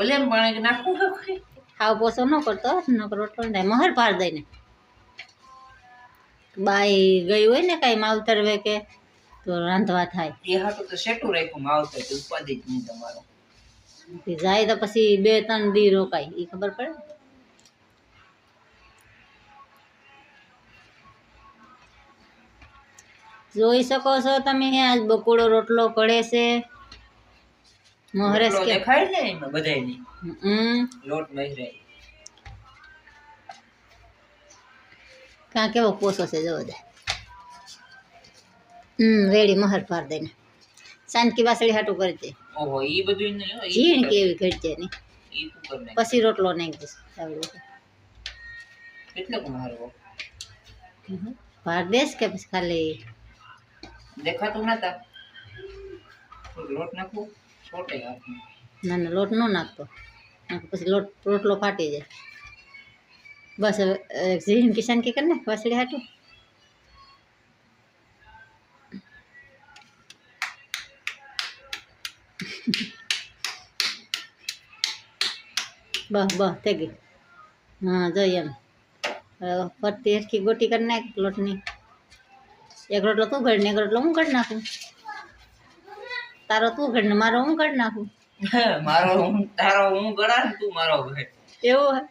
ઓલે એમ પાણી નાખવું કે હાવ પોસો ન કરતો નકર રોટલો ન થાય મહર પાર દઈને બાઈ ગઈ હોય ને કાંઈ માવતર વે કે તો રાંધવા થાય એ હાટું તો સેટું રાખ્યું માવતર તો ઉપાધિ જ નહીં તમારો જાય તો પછી 2-3 દી રોકાય એ ખબર પડે જોઈ શકો છો તમે આજ બકોડો રોટલો પડે છે મોહરેસ કે દેખાય છે એમાં બધાયની લોટ મહેરે કાં કેવો પોસો છે જોવો દે રેડી મહર પાર દઈને સાનકી વાસળી હાટું કરી દે ઓહો ઈ બધું નહીં હો ઝીણ કેવી ઘટશે નહીં ઈ કુકર ને પછી રોટલો નાખી દઈશ કેટલો કમારો પાર દેશ કે પછી ખાલી દેખાતું નતા લોટ નાખું છોટે હાથમાં ના ના લોટ ન નાખતો પછી લોટ રોટલો ફાટી જાય બસ હવે ઝીણ કિસાન કે કરી નાખ વાસળી હાટું બસ બસ થઈ ગઈ હા જોઈએ એમ ફરતી હરખી ગોટી કરી નાખ લોટની એક રોટલો તું ઘડ ને એક રોટલો હું કાઢી નાખું તારો તું ઘડ ને મારો હું કાઢી નાખું મારો હું તારો હું ગળા ને તું મારો ભાઈ એવું હે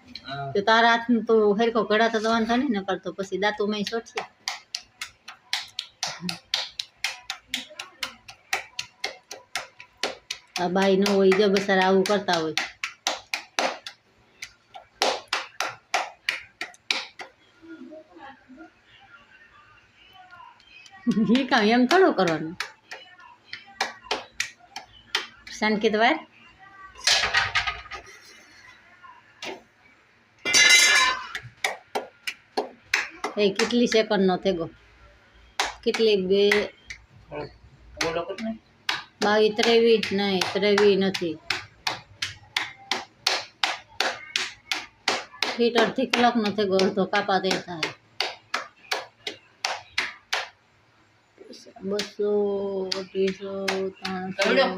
તો તારા હાથનું તો હરખો ઘડાતો તો વાંધો નહીં ન કરતો પછી દાંતું મેં સોટશે આ બાઈ ન હોય જો બસાર આવું કરતા હોય એ કામ એમ થોડું કરવાનું સંકેત વાર એ કેટલી સેકન્ડનો થેગો કેટલી 22 23 નહીં 23 નથી ફીટ અડધી કલાકનો થેગો અડધો કાપા તે થાય 200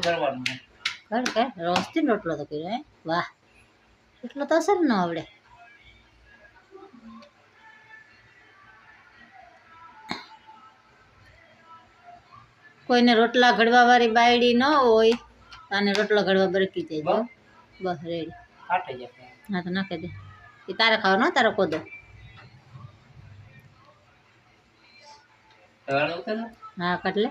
કરવાનું કર રોજથી રોટલો તો કર્યો હે વાહ એટલો તો અસર ન આવડે કોઈને રોટલા ઘડવા વાળી બાયડી ન હોય અને રોટલો ઘડવા બરકી જાય બસ રેડી ફાટે જાય હા તો નાખી દે એ તારે ખાવાનો તારો કોદો હા કટલે